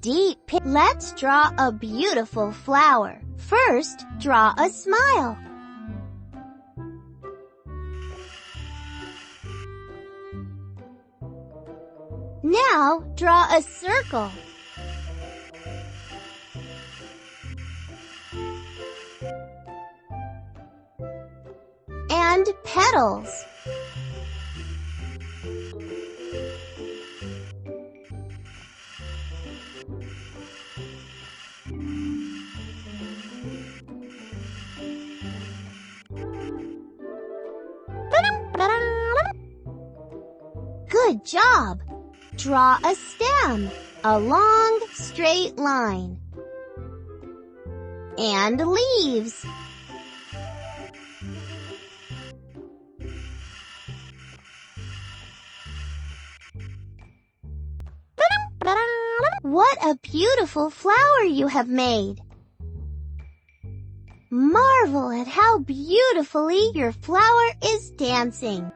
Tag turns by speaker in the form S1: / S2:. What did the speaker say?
S1: deep pit. Let's draw a beautiful flower. First, draw a smile. Now, draw a circle. And petals. Good job! Draw a stem, a long, straight line. And leaves. What a beautiful flower you have made! Marvel at how beautifully your flower is dancing.